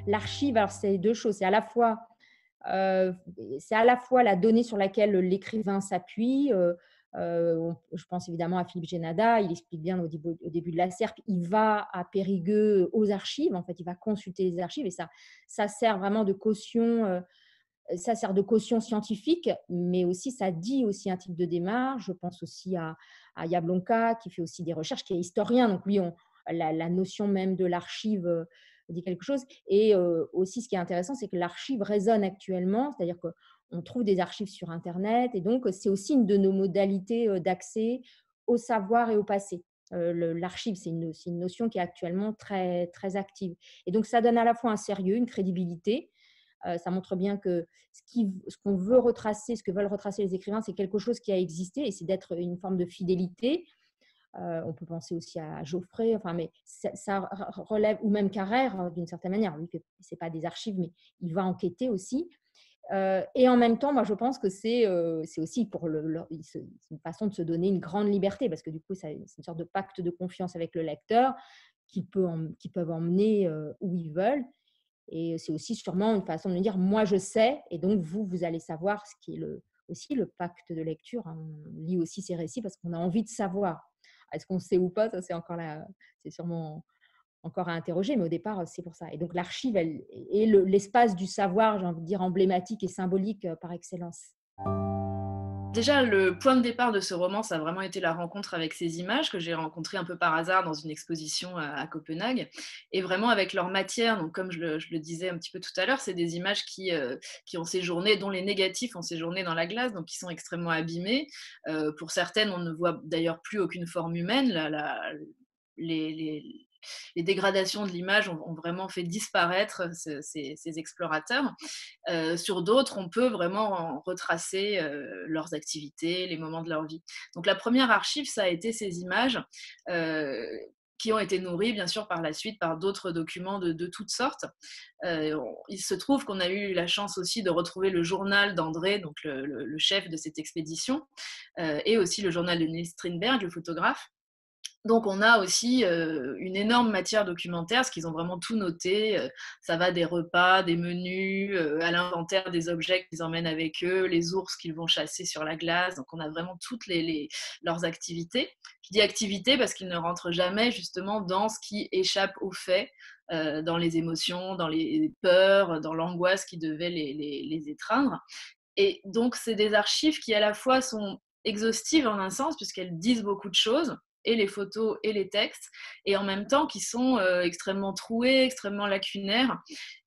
l'archive, alors c'est deux choses. Euh, c'est à la fois la donnée sur laquelle l'écrivain s'appuie. Je pense évidemment à Philippe Génada, il explique bien au début de la SERP, il va à Périgueux aux archives, en fait, il va consulter les archives et ça sert vraiment de caution. Ça sert de caution scientifique, mais aussi ça dit aussi un type de démarche. Je pense aussi à Yablonka, qui fait aussi des recherches, qui est historien. Donc lui, la notion même de l'archive dit quelque chose. Et aussi, ce qui est intéressant, c'est que l'archive résonne actuellement, c'est-à-dire qu'on trouve des archives sur Internet. Et donc, c'est aussi une de nos modalités d'accès au savoir et au passé. L'archive, c'est une notion qui est actuellement très, très active. Et donc, ça donne à la fois un sérieux, une crédibilité. Ça montre bien que ce qu'on veut retracer, ce que veulent retracer les écrivains, c'est quelque chose qui a existé et c'est d'être une forme de fidélité. On peut penser aussi à Geoffrey, enfin, mais ça relève, ou même Carrère, d'une certaine manière. Lui, ce n'est pas des archives, mais il va enquêter aussi. Et en même temps, moi, je pense que c'est aussi c'est une façon de se donner une grande liberté, parce que du coup, c'est une sorte de pacte de confiance avec le lecteur qu'ils peuvent emmener où ils veulent. Et c'est aussi sûrement une façon de me dire, moi je sais, et donc vous allez savoir, ce qui est aussi le pacte de lecture. Hein. On lit aussi ces récits parce qu'on a envie de savoir. Est-ce qu'on sait ou pas, ça c'est sûrement encore à interroger, mais au départ, c'est pour ça. Et donc l'archive est l'espace du savoir, j'ai envie de dire, emblématique et symbolique par excellence. Déjà, le point de départ de ce roman, ça a vraiment été la rencontre avec ces images que j'ai rencontrées un peu par hasard dans une exposition à Copenhague. Et vraiment avec leur matière, donc comme je le disais un petit peu tout à l'heure, c'est des images qui ont séjourné, dont les négatifs ont séjourné dans la glace, donc qui sont extrêmement abîmés. Pour certaines, on ne voit d'ailleurs plus aucune forme humaine. Les, les, les dégradations de l'image ont vraiment fait disparaître ces explorateurs. Sur d'autres, on peut vraiment retracer leurs activités, les moments de leur vie. Donc la première archive, ça a été ces images euh, qui ont été nourries, bien sûr, par la suite par d'autres documents de toutes sortes. Il se trouve qu'on a eu la chance aussi de retrouver le journal d'André, donc le chef de cette expédition, et aussi le journal de Niels Strindberg, le photographe. Donc on a aussi une énorme matière documentaire, parce qu'ils ont vraiment tout noté. Ça va des repas, des menus, à l'inventaire des objets qu'ils emmènent avec eux, les ours qu'ils vont chasser sur la glace. Donc on a vraiment toutes leurs activités. Je dis activités parce qu'ils ne rentrent jamais justement dans ce qui échappe aux faits, dans les émotions, dans les peurs, dans l'angoisse qui devait les étreindre. Et donc c'est des archives qui à la fois sont exhaustives en un sens, puisqu'elles disent beaucoup de choses, et les photos et les textes, et en même temps qui sont extrêmement trouées, extrêmement lacunaires.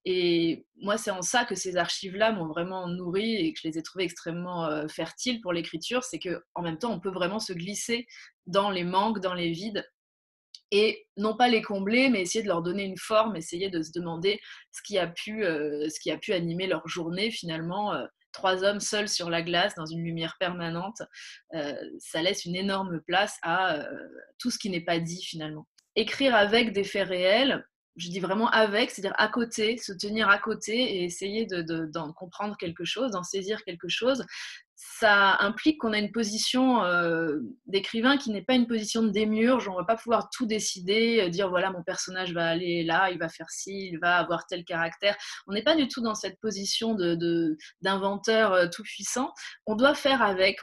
Et moi, c'est en ça que ces archives-là m'ont vraiment nourrie et que je les ai trouvées extrêmement fertiles pour l'écriture, c'est qu'en même temps, on peut vraiment se glisser dans les manques, dans les vides, et non pas les combler, mais essayer de leur donner une forme, essayer de se demander ce qui a pu animer leur journée finalement. Trois hommes seuls sur la glace dans une lumière permanente, ça laisse une énorme place à tout ce qui n'est pas dit finalement. Écrire avec des faits réels, je dis vraiment avec, c'est-à-dire à côté, se tenir à côté et essayer d'en comprendre quelque chose, d'en saisir quelque chose, ça implique qu'on a une position d'écrivain qui n'est pas une position de démiurge. On ne va pas pouvoir tout décider, dire voilà, mon personnage va aller là, il va faire ci, il va avoir tel caractère. On n'est pas du tout dans cette position d'inventeur tout puissant. On doit faire avec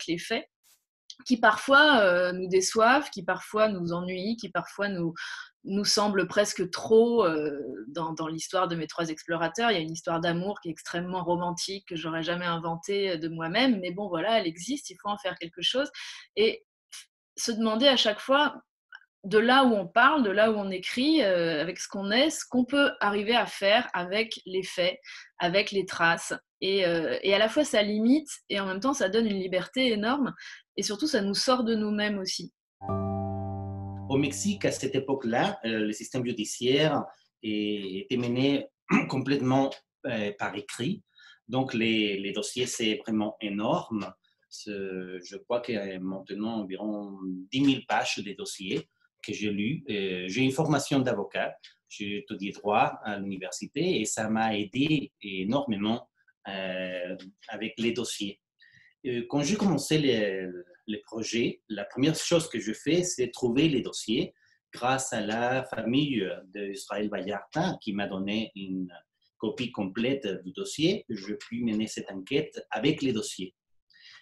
les faits qui parfois nous déçoivent, qui parfois nous ennuient, qui parfois nous semblent presque trop. Dans l'histoire de mes trois explorateurs, il y a une histoire d'amour qui est extrêmement romantique, que j'aurais jamais inventée de moi-même, mais bon voilà, elle existe, il faut en faire quelque chose. Et se demander à chaque fois, de là où on parle, de là où on écrit, avec ce qu'on est, ce qu'on peut arriver à faire avec les faits, avec les traces. Et à la fois, ça limite et en même temps, ça donne une liberté énorme. Et surtout, ça nous sort de nous-mêmes aussi. Au Mexique, à cette époque-là, le système judiciaire était mené complètement par écrit. Donc, les dossiers, c'est vraiment énorme. Je crois qu'il y a maintenant environ 10 000 pages de dossiers que j'ai lus. J'ai une formation d'avocat. J'ai étudié droit à l'université et ça m'a aidé énormément avec les dossiers. Quand j'ai commencé les projets, la première chose que je fais, c'est trouver les dossiers grâce à la famille d'Israël Vallarta qui m'a donné une copie complète du dossier, je puis mener cette enquête avec les dossiers.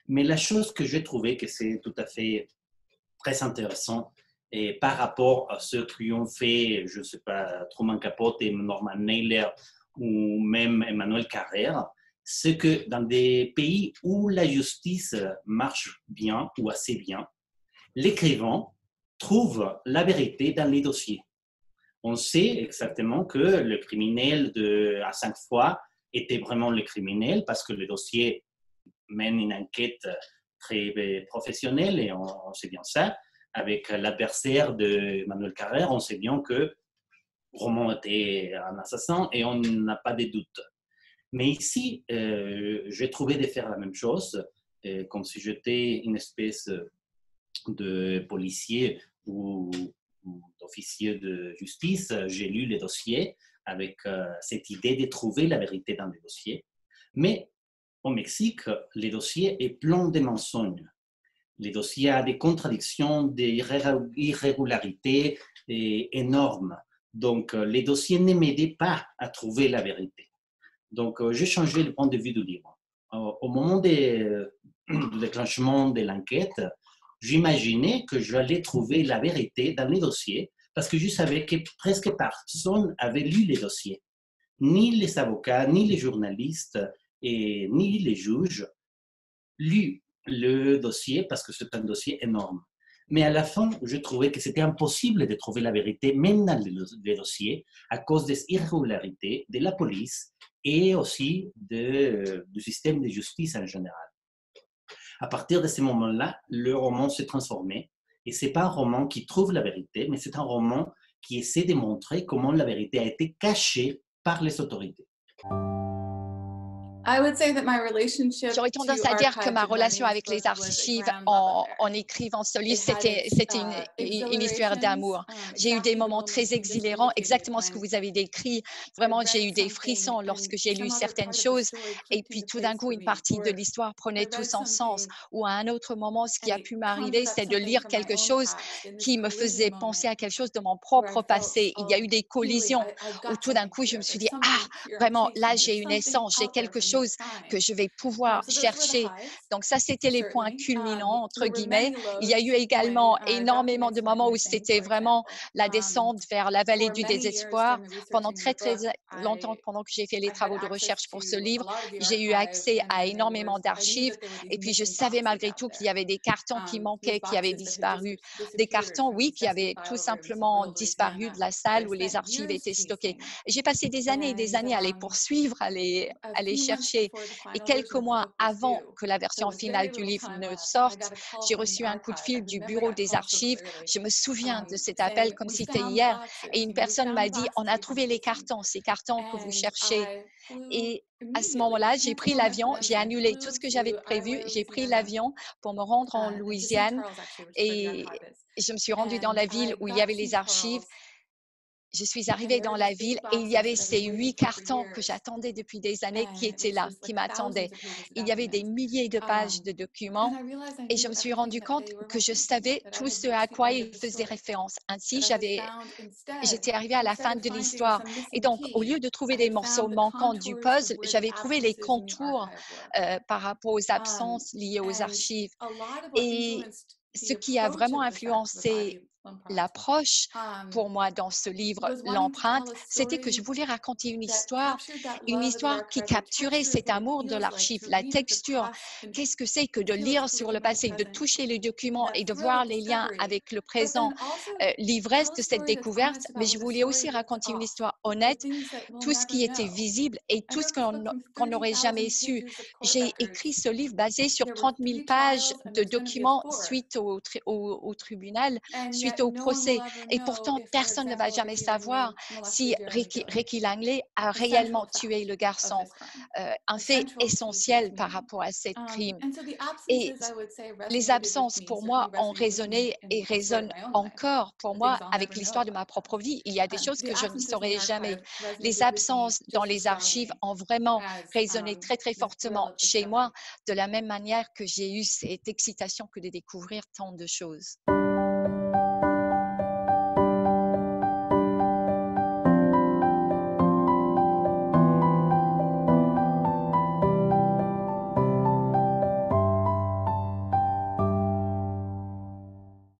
Mais la chose que j'ai trouvé que c'est tout à fait très intéressant et par rapport à ceux qui ont fait, je ne sais pas, Truman Capote et Norman Mailer ou même Emmanuel Carrère, c'est que dans des pays où la justice marche bien ou assez bien, l'écrivain trouve la vérité dans les dossiers. On sait exactement que le criminel à 5 fois était vraiment le criminel parce que le dossier mène une enquête très professionnelle et on sait bien ça. Avec l'adversaire de Emmanuel Carrère, on sait bien que Roman était un assassin et on n'a pas de doute. Mais ici, j'ai trouvé de faire la même chose, comme si j'étais une espèce de policier ou d'officier de justice. J'ai lu les dossiers avec cette idée de trouver la vérité dans les dossiers. Mais au Mexique, les dossiers est plein de mensonges. Les dossiers ont des contradictions, des irrégularités énormes. Donc, les dossiers ne m'aidaient pas à trouver la vérité. Donc, j'ai changé le point de vue du livre. Au moment du déclenchement de l'enquête, j'imaginais que j'allais trouver la vérité dans les dossiers parce que je savais que presque personne avait lu les dossiers. Ni les avocats, ni les journalistes, et ni les juges lu le dossier parce que c'est un dossier énorme. Mais à la fin, je trouvais que c'était impossible de trouver la vérité, même dans les dossiers, à cause des irrégularités de la police et aussi du système de justice en général. À partir de ce moment-là, le roman s'est transformé. Et ce n'est pas un roman qui trouve la vérité, mais c'est un roman qui essaie de montrer comment la vérité a été cachée par les autorités. J'aurais tendance à dire que ma relation avec les archives en écrivant ce livre, c'était une histoire d'amour. J'ai eu des moments très exhilarants, exactement ce que vous avez décrit. Vraiment, j'ai eu des frissons lorsque j'ai lu certaines choses. Et puis tout d'un coup, une partie de l'histoire prenait tout son sens. Ou à un autre moment, ce qui a pu m'arriver, c'est de lire quelque chose qui me faisait penser à quelque chose de mon propre passé. Il y a eu des collisions où tout d'un coup, je me suis dit, ah, vraiment, là, j'ai une essence, j'ai quelque chose que je vais pouvoir chercher. Donc ça, c'était les points culminants, entre guillemets. Il y a eu également énormément de moments où c'était vraiment la descente vers la vallée du désespoir. Pendant très, très longtemps, pendant que j'ai fait les travaux de recherche pour ce livre, j'ai eu accès à énormément d'archives. Et puis, je savais malgré tout qu'il y avait des cartons qui manquaient, qui avaient disparu. Des cartons, oui, qui avaient tout simplement disparu de la salle où les archives étaient stockées. Et j'ai passé des années et des années à les poursuivre, à les chercher. Et quelques mois avant que la version finale du livre ne sorte, j'ai reçu un coup de fil du bureau des archives. Je me souviens de cet appel comme si c'était hier. Et une personne m'a dit, on a trouvé les cartons, ces cartons que vous cherchez. Et à ce moment-là, j'ai pris l'avion, j'ai annulé tout ce que j'avais prévu, j'ai pris l'avion pour me rendre en Louisiane et je me suis rendue dans la ville où il y avait les archives. Je suis arrivée dans la ville et il y avait ces 8 cartons que j'attendais depuis des années qui étaient là, qui m'attendaient. Il y avait des milliers de pages de documents et je me suis rendu compte que je savais tout ce à quoi ils faisaient référence. Ainsi, j'étais arrivée à la fin de l'histoire. Et donc, au lieu de trouver des morceaux manquants du puzzle, j'avais trouvé les contours par rapport aux absences liées aux archives. Et ce qui a vraiment influencé l'approche pour moi dans ce livre, l'empreinte, c'était que je voulais raconter une histoire qui capturait cet amour de l'archive, la texture. Qu'est-ce que c'est que de lire sur le passé, de toucher les documents et de voir les liens avec le présent, l'ivresse de cette découverte, mais je voulais aussi raconter une histoire honnête, tout ce qui était visible et tout ce qu'on n'aurait jamais su. J'ai écrit ce livre basé sur 30 000 pages de documents suite au tribunal, suite au procès. Et pourtant, personne ne va jamais savoir si Ricky Langley a réellement tué le garçon. Un fait essentiel par rapport à ce crime. Et les absences, pour moi, ont résonné et résonnent encore pour moi avec l'histoire de ma propre vie. Il y a des choses que je ne saurais jamais. Les absences dans les archives ont vraiment résonné très, très fortement chez moi, de la même manière que j'ai eu cette excitation que de découvrir tant de choses.